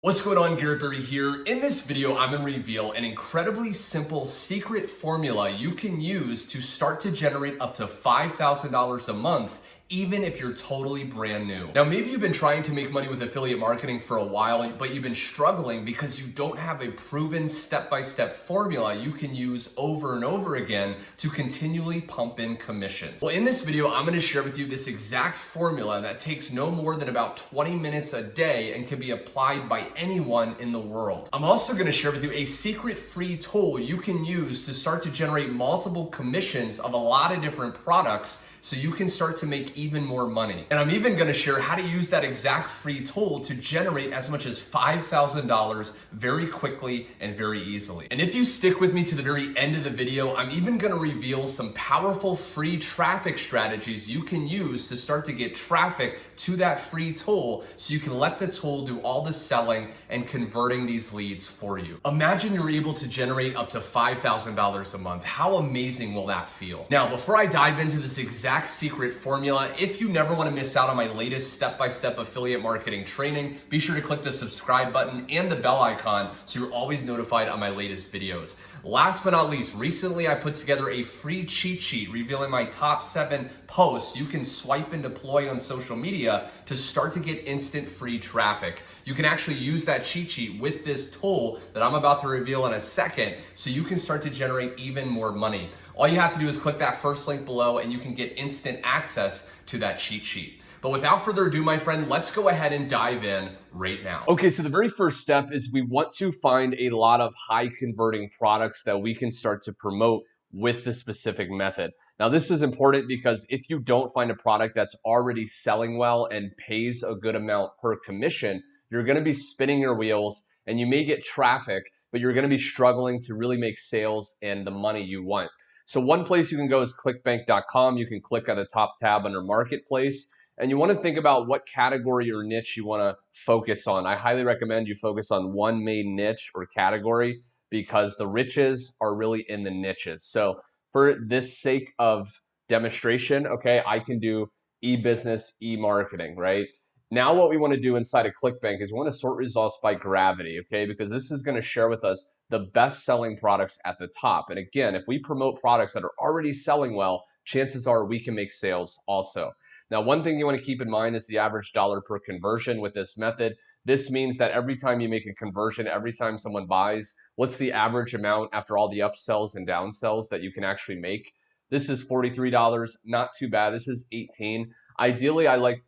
What's going on, Garrett here. In this video, I'm going to reveal an incredibly simple secret formula you can use to start to generate up to $5,000 a month, even if you're totally brand new. Now, maybe you've been trying to make money with affiliate marketing for a while, but you've been struggling because you don't have a proven step-by-step formula you can use over and over again to continually pump in commissions. Well, in this video, I'm going to share with you this exact formula that takes no more than about 20 minutes a day and can be applied by anyone in the world. I'm also going to share with you a secret free tool you can use to start to generate multiple commissions of a lot of different products so you can start to make even more money. And I'm even going to share how to use that exact free tool to generate as much as $5,000 very quickly and very easily. And if you stick with me to the very end of the video, I'm even going to reveal some powerful free traffic strategies you can use to start to get traffic to that free tool so you can let the tool do all the selling and converting these leads for you. Imagine you're able to generate up to $5,000 a month. How amazing will that feel? Now, before I dive into this exact secret formula, if you never want to miss out on my latest step-by-step affiliate marketing training, be sure to click the subscribe button and the bell icon so you're always notified on my latest videos. Last but not least, recently I put together a free cheat sheet revealing my top 7 posts you can swipe and deploy on social media to start to get instant free traffic. You can actually use that cheat sheet with this tool that I'm about to reveal in a second so you can start to generate even more money. All you have to do is click that first link below and you can get instant access to that cheat sheet. But without further ado, my friend, let's go ahead and dive in right now. Okay, so the very first step is we want to find a lot of high converting products that we can start to promote with the specific method. Now, this is important because if you don't find a product that's already selling well and pays a good amount per commission, you're going to be spinning your wheels and you may get traffic, but you're going to be struggling to really make sales and the money you want. So one place you can go is clickbank.com. You can click at the top tab under Marketplace. And you want to think about what category or niche you want to focus on. I highly recommend you focus on one main niche or category because the riches are really in the niches. So for this sake of demonstration, okay, I can do e-business, e-marketing, right? Now what we want to do inside of ClickBank is we want to sort results by gravity, okay? Because this is going to share with us the best selling products at the top. And again, if we promote products that are already selling well, chances are we can make sales also. Now, one thing you want to keep in mind is the average dollar per conversion with this method. This means that every time you make a conversion, every time someone buys, what's the average amount after all the upsells and downsells that you can actually make? This is $43, not too bad. This is $18. Ideally, I like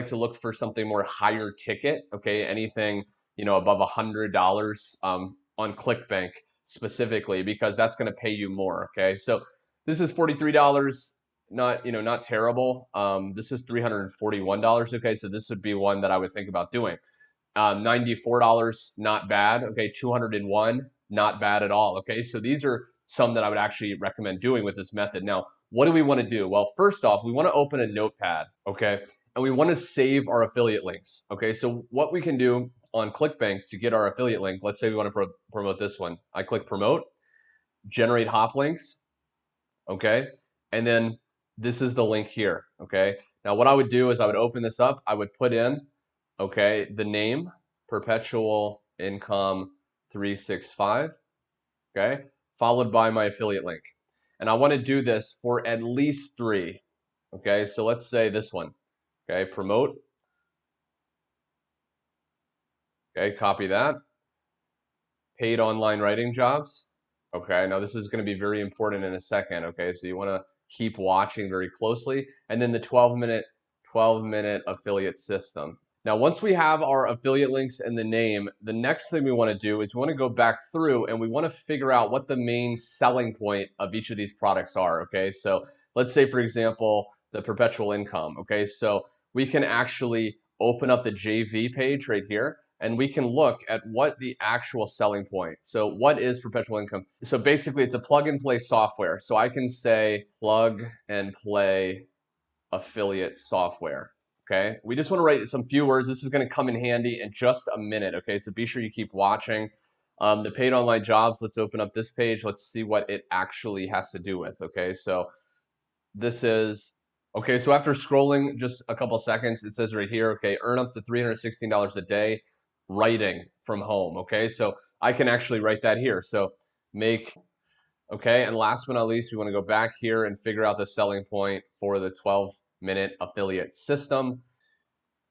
to look for something more higher ticket, okay? Anything, above $100 on ClickBank specifically, because that's going to pay you more, okay? So this is $43. Not terrible. This is $341. Okay, so this would be one that I would think about doing. $94, not bad. Okay, 201, not bad at all. Okay, so these are some that I would actually recommend doing with this method. Now, what do we want to do? Well, first off, we want to open a notepad, okay, and we want to save our affiliate links. Okay, so what we can do on ClickBank to get our affiliate link, let's say we want to promote this one. I click promote, generate hop links, okay, and then this is the link here, okay? Now what I would do is I would open this up, I would put in, okay, the name, Perpetual Income 365, okay, followed by my affiliate link. And I want to do this for at least 3, okay? So let's say this one, okay, promote, okay, copy that, paid online writing jobs, okay? Now this is going to be very important in a second, okay? So you want to keep watching very closely, and then the 12-minute affiliate system. Now, once we have our affiliate links and the name, the next thing we want to do is we want to go back through and we want to figure out what the main selling point of each of these products are, okay? So let's say, for example, the Perpetual Income, okay? So we can actually open up the JV page right here, and we can look at what the actual selling point. So what is Perpetual Income? So basically it's a plug and play software. So I can say plug and play affiliate software, okay? We just want to write some few words. This is going to come in handy in just a minute, okay? So be sure you keep watching. The paid online jobs, let's open up this page. Let's see what it actually has to do with, okay? So this is, okay, so after scrolling just a couple seconds, it says right here, okay, earn up to $316 a day. writing from home. Okay, so I can actually write that here. So make, okay, and last but not least, we want to go back here and figure out the selling point for the 12-minute affiliate system.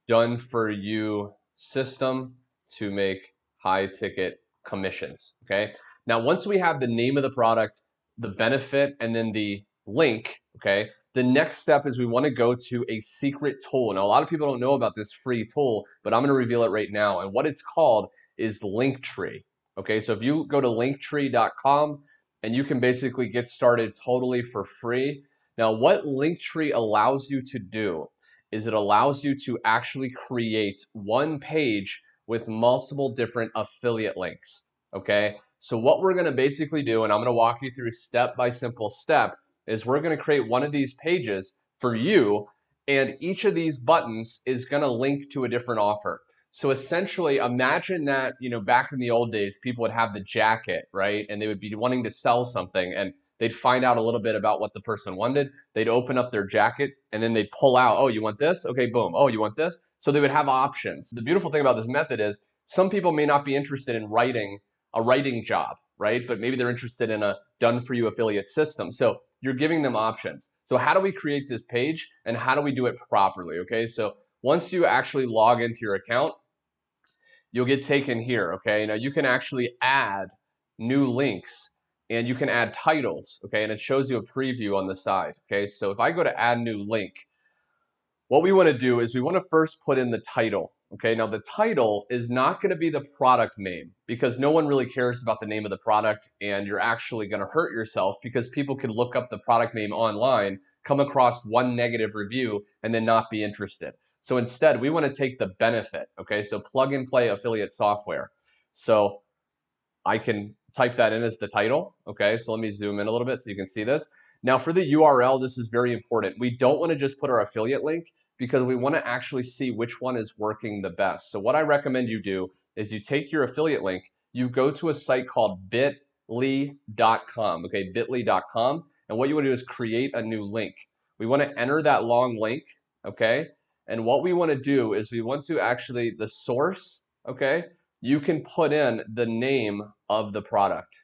Done for you system to make high ticket commissions. Okay. Now, once we have the name of the product, the benefit, and then the link, okay, the next step is we want to go to a secret tool. Now, a lot of people don't know about this free tool, but I'm going to reveal it right now. And what it's called is Linktree. Okay. So if you go to linktree.com and you can basically get started totally for free. Now, what Linktree allows you to do is it allows you to actually create one page with multiple different affiliate links. Okay, so what we're going to basically do, and I'm going to walk you through step by simple step, is we're going to create one of these pages for you, and each of these buttons is going to link to a different offer. So essentially, imagine that, back in the old days, people would have the jacket, right? And they would be wanting to sell something, and they'd find out a little bit about what the person wanted. They'd open up their jacket and then they'd pull out, oh, you want this? Okay, boom. Oh, you want this? So they would have options. The beautiful thing about this method is some people may not be interested in writing a writing job, right? But maybe they're interested in a done for you affiliate system. So you're giving them options. So how do we create this page and how do we do it properly? Okay, so once you actually log into your account, you'll get taken here. Okay, now you can actually add new links and you can add titles, okay, and it shows you a preview on the side. Okay, so if I go to add new link, what we want to do is we want to first put in the title. Okay, now the title is not going to be the product name because no one really cares about the name of the product, and you're actually going to hurt yourself because people can look up the product name online, come across one negative review, and then not be interested. So instead, we want to take the benefit. Okay, so plug and play affiliate software. So I can type that in as the title. Okay, so let me zoom in a little bit so you can see this. Now for the URL, this is very important. We don't want to just put our affiliate link because we want to actually see which one is working the best. So what I recommend you do is you take your affiliate link, you go to a site called bit.ly.com, okay, bit.ly.com, and what you want to do is create a new link. We want to enter that long link, okay, and what we want to do is we want to actually, the source, okay, you can put in the name of the product.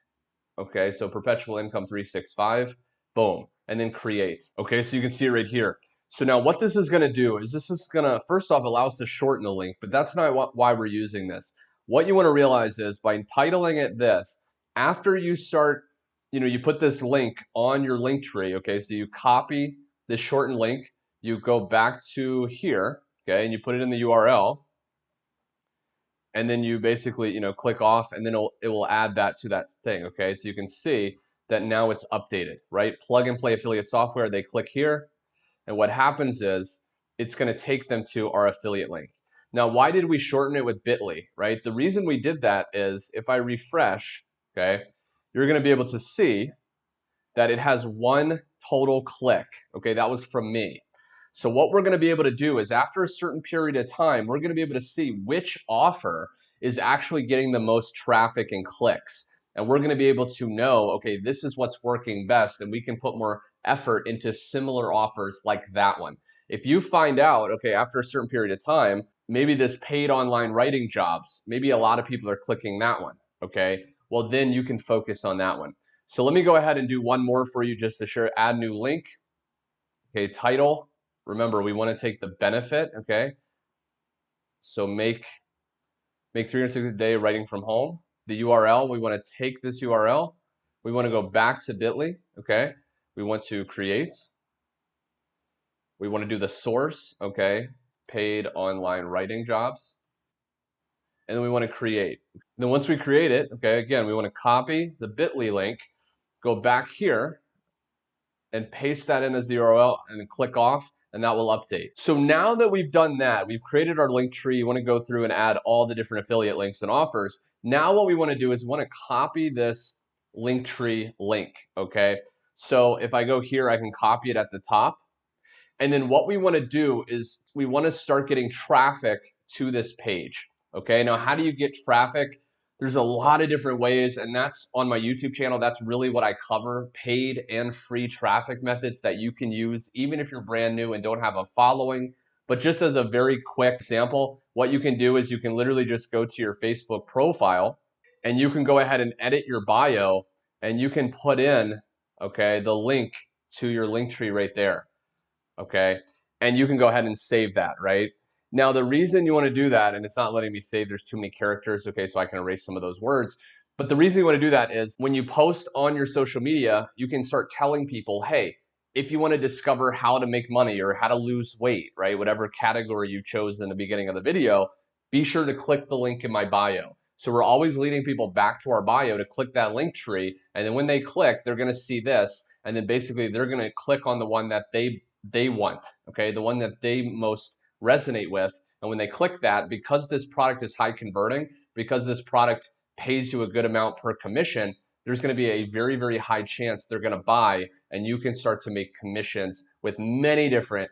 Okay, so Perpetual Income 365, boom, and then create. Okay, so you can see it right here. So now what this is going to do is this is going to, first off, allow us to shorten the link, but that's not why we're using this. What you want to realize is by entitling it this, after you start, you put this link on your link tree, okay, so you copy this shortened link, you go back to here, okay, and you put it in the URL, and then you basically, click off, and then it will add that to that thing, okay? So you can see that now it's updated, right? Plug and play affiliate software, they click here, and what happens is it's gonna take them to our affiliate link. Now, why did we shorten it with bit.ly, right? The reason we did that is if I refresh, okay, you're gonna be able to see that it has one total click, okay? That was from me. So what we're going to be able to do is after a certain period of time, we're going to be able to see which offer is actually getting the most traffic and clicks. And we're going to be able to know, okay, this is what's working best, and we can put more effort into similar offers like that one. If you find out, okay, after a certain period of time, maybe this paid online writing jobs, maybe a lot of people are clicking that one, okay? Well, then you can focus on that one. So let me go ahead and do one more for you just to share, add new link. Okay, title. Remember, we want to take the benefit, okay? So make 360 a day writing from home. The URL, we want to take this URL. We want to go back to bit.ly, okay? We want to create. We want to do the source, okay? Paid online writing jobs. And then we want to create. Then once we create it, okay, again, we want to copy the bit.ly link, go back here, and paste that in as the URL and then click off, and that will update. So now that we've done that, we've created our link tree, you want to go through and add all the different affiliate links and offers. Now what we want to do is we want to copy this link tree link, okay? So if I go here, I can copy it at the top. And then what we want to do is we want to start getting traffic to this page, okay? Now, how do you get traffic? There's a lot of different ways, and that's on my YouTube channel. That's really what I cover, paid and free traffic methods that you can use even if you're brand new and don't have a following. But just as a very quick example, what you can do is you can literally just go to your Facebook profile and you can go ahead and edit your bio and you can put in, okay, the link to your link tree right there, okay? And you can go ahead and save that, right? Now, the reason you want to do that, and it's not letting me save, there's too many characters, okay, so I can erase some of those words. But the reason you want to do that is when you post on your social media, you can start telling people, hey, if you want to discover how to make money or how to lose weight, right? Whatever category you chose in the beginning of the video, be sure to click the link in my bio. So we're always leading people back to our bio to click that link tree. And then when they click, they're going to see this. And then basically they're going to click on the one that they want, okay? The one that they most resonate with. And when they click that, because this product is high converting, because this product pays you a good amount per commission, there's going to be a very, very high chance they're going to buy, and you can start to make commissions with many different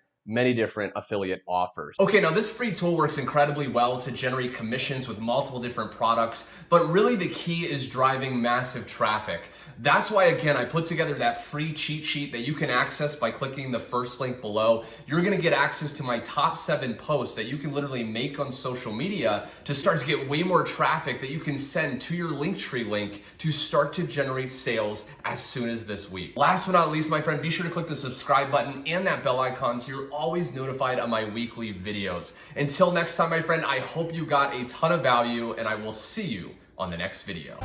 affiliate offers. Okay, now this free tool works incredibly well to generate commissions with multiple different products, but really the key is driving massive traffic. That's why, again, I put together that free cheat sheet that you can access by clicking the first link below. You're gonna get access to my top 7 posts that you can literally make on social media to start to get way more traffic that you can send to your Linktree link to start to generate sales as soon as this week. Last but not least, my friend, be sure to click the subscribe button and that bell icon so you're always notified on my weekly videos. Until next time, my friend, I hope you got a ton of value, and I will see you on the next video.